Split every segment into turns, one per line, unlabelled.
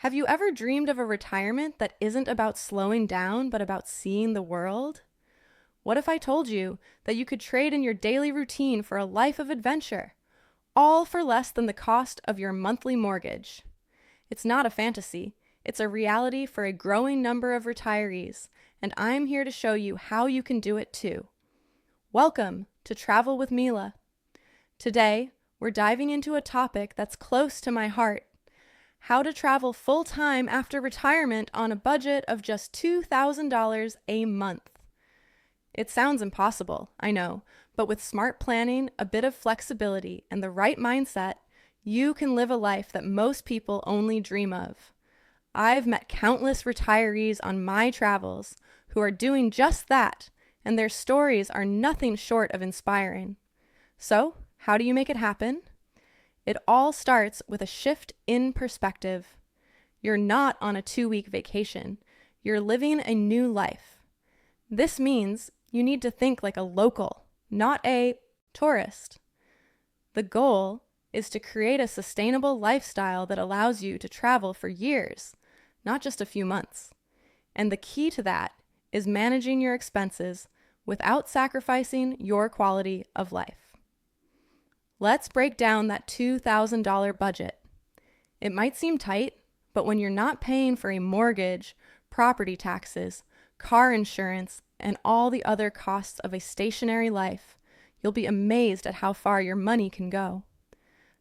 Have you ever dreamed of a retirement that isn't about slowing down, but about seeing the world? What if I told you that you could trade in your daily routine for a life of adventure, all for less than the cost of your monthly mortgage? It's not a fantasy, it's a reality for a growing number of retirees, and I'm here to show you how you can do it too. Welcome to Travel with Mila. Today, we're diving into a topic that's close to my heart: how to travel full-time after retirement on a budget of just $2,000 a month. It sounds impossible, I know, but with smart planning, a bit of flexibility, and the right mindset, you can live a life that most people only dream of. I've met countless retirees on my travels who are doing just that, and their stories are nothing short of inspiring. So, how do you make it happen? It all starts with a shift in perspective. You're not on a 2-week vacation. You're living a new life. This means you need to think like a local, not a tourist. The goal is to create a sustainable lifestyle that allows you to travel for years, not just a few months. And the key to that is managing your expenses without sacrificing your quality of life. Let's break down that $2,000 budget. It might seem tight, but when you're not paying for a mortgage, property taxes, car insurance, and all the other costs of a stationary life, you'll be amazed at how far your money can go.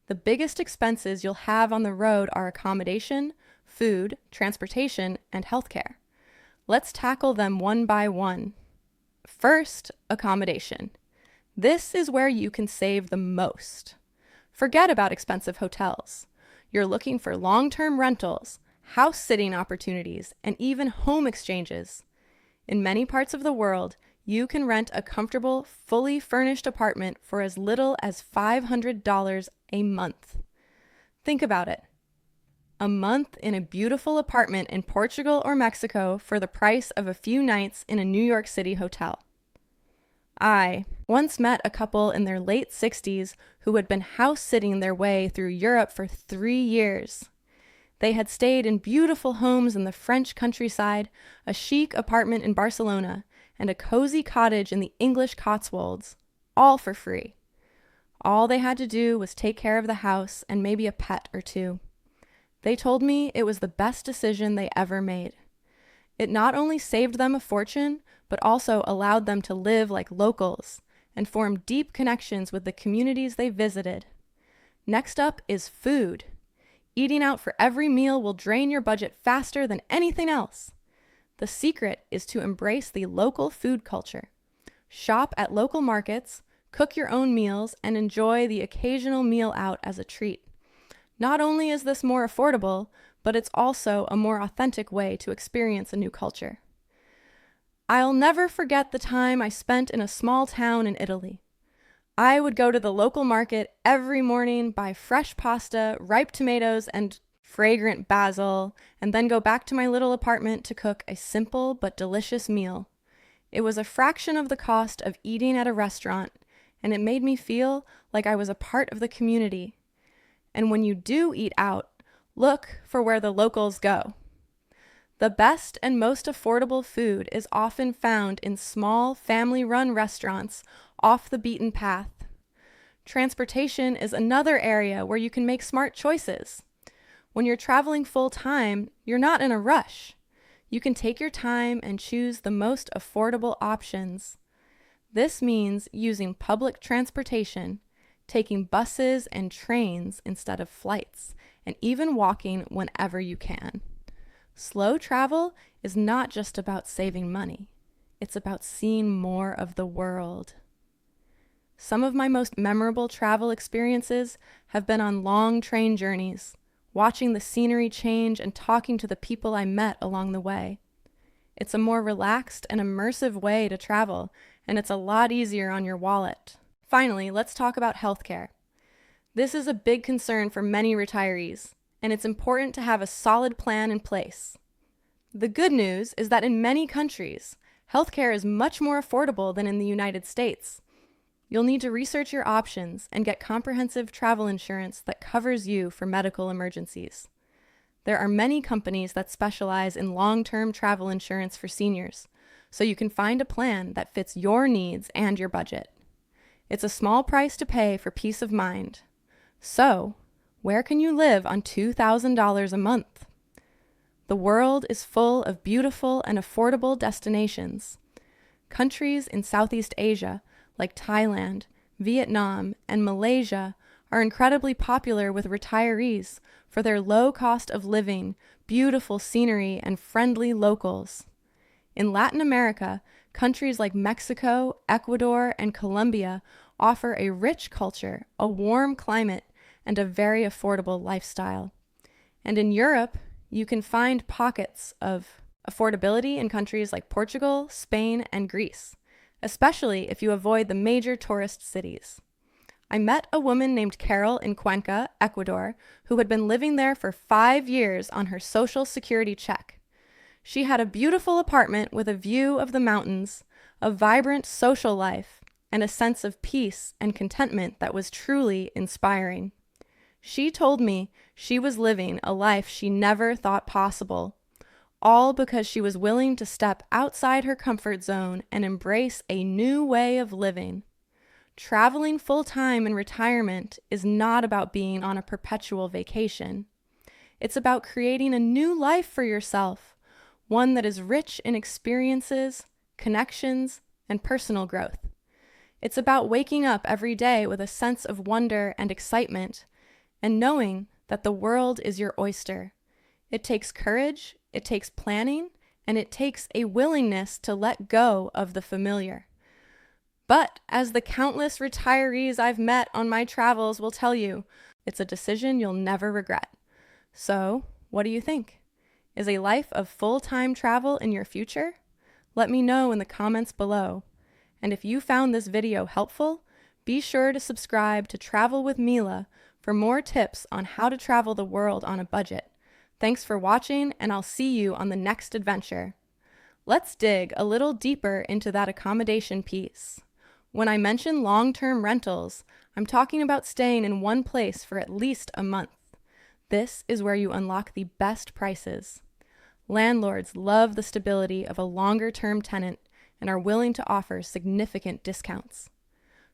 The biggest expenses you'll have on the road are accommodation, food, transportation, and healthcare. Let's tackle them one by one. First, accommodation. This is where you can save the most. Forget about expensive hotels. You're looking for long-term rentals, house-sitting opportunities, and even home exchanges. In many parts of the world, you can rent a comfortable, fully furnished apartment for as little as $500 a month. Think about it. A month in a beautiful apartment in Portugal or Mexico for the price of a few nights in a New York City hotel. I once met a couple in their late 60s who had been house-sitting their way through Europe for 3 years. They had stayed in beautiful homes in the French countryside, a chic apartment in Barcelona, and a cozy cottage in the English Cotswolds, all for free. All they had to do was take care of the house and maybe a pet or two. They told me it was the best decision they ever made. It not only saved them a fortune, but also allowed them to live like locals and form deep connections with the communities they visited. Next up is food. Eating out for every meal will drain your budget faster than anything else. The secret is to embrace the local food culture. Shop at local markets, cook your own meals, and enjoy the occasional meal out as a treat. Not only is this more affordable, but it's also a more authentic way to experience a new culture. I'll never forget the time I spent in a small town in Italy. I would go to the local market every morning, buy fresh pasta, ripe tomatoes, and fragrant basil, and then go back to my little apartment to cook a simple but delicious meal. It was a fraction of the cost of eating at a restaurant, and it made me feel like I was a part of the community. And when you do eat out, look for where the locals go. The best and most affordable food is often found in small, family-run restaurants off the beaten path. Transportation is another area where you can make smart choices. When you're traveling full-time, you're not in a rush. You can take your time and choose the most affordable options. This means using public transportation, taking buses and trains instead of flights, and even walking whenever you can. Slow travel is not just about saving money. It's about seeing more of the world. Some of my most memorable travel experiences have been on long train journeys, watching the scenery change and talking to the people I met along the way. It's a more relaxed and immersive way to travel, and it's a lot easier on your wallet. Finally, let's talk about healthcare. This is a big concern for many retirees, and it's important to have a solid plan in place. The good news is that in many countries, healthcare is much more affordable than in the United States. You'll need to research your options and get comprehensive travel insurance that covers you for medical emergencies. There are many companies that specialize in long-term travel insurance for seniors, so you can find a plan that fits your needs and your budget. It's a small price to pay for peace of mind. So, where can you live on $2,000 a month? The world is full of beautiful and affordable destinations. Countries in Southeast Asia, like Thailand, Vietnam, and Malaysia, are incredibly popular with retirees for their low cost of living, beautiful scenery, and friendly locals. In Latin America, countries like Mexico, Ecuador, and Colombia offer a rich culture, a warm climate, and a very affordable lifestyle. And in Europe, you can find pockets of affordability in countries like Portugal, Spain, and Greece, especially if you avoid the major tourist cities. I met a woman named Carol in Cuenca, Ecuador, who had been living there for 5 years on her Social Security check. She had a beautiful apartment with a view of the mountains, a vibrant social life, and a sense of peace and contentment that was truly inspiring. She told me she was living a life she never thought possible, all because she was willing to step outside her comfort zone and embrace a new way of living. Traveling full-time in retirement is not about being on a perpetual vacation. It's about creating a new life for yourself, one that is rich in experiences, connections, and personal growth. It's about waking up every day with a sense of wonder and excitement, and knowing that the world is your oyster. It takes courage, it takes planning, and it takes a willingness to let go of the familiar. But as the countless retirees I've met on my travels will tell you, it's a decision you'll never regret. So, what do you think? Is a life of full-time travel in your future? Let me know in the comments below. And if you found this video helpful, be sure to subscribe to Travel with Mila for more tips on how to travel the world on a budget. Thanks for watching, and I'll see you on the next adventure. Let's dig a little deeper into that accommodation piece. When I mention long-term rentals, I'm talking about staying in one place for at least a month. This is where you unlock the best prices. Landlords love the stability of a longer-term tenant and are willing to offer significant discounts.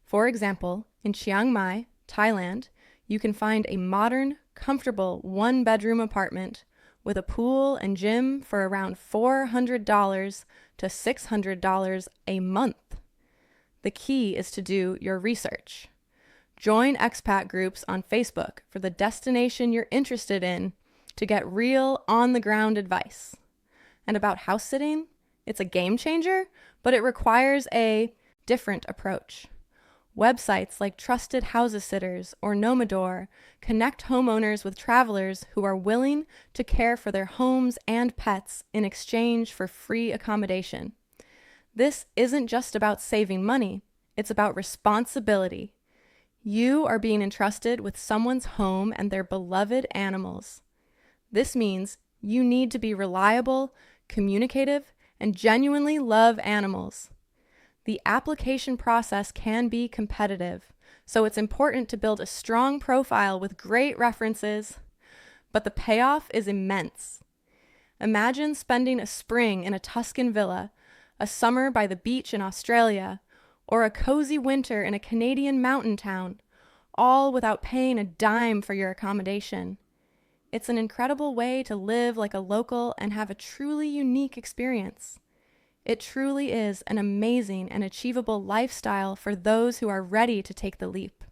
For example, in Chiang Mai, Thailand, you can find a modern, comfortable one-bedroom apartment with a pool and gym for around $400 to $600 a month. The key is to do your research. Join expat groups on Facebook for the destination you're interested in to get real on-the-ground advice. And about house sitting, it's a game changer, but it requires a different approach. Websites like Trusted House Sitters or Nomador connect homeowners with travelers who are willing to care for their homes and pets in exchange for free accommodation. This isn't just about saving money, it's about responsibility. You are being entrusted with someone's home and their beloved animals. This means you need to be reliable, communicative, and genuinely love animals. The application process can be competitive, so it's important to build a strong profile with great references, but the payoff is immense. Imagine spending a spring in a Tuscan villa, a summer by the beach in Australia, or a cozy winter in a Canadian mountain town, all without paying a dime for your accommodation. It's an incredible way to live like a local and have a truly unique experience. It truly is an amazing and achievable lifestyle for those who are ready to take the leap.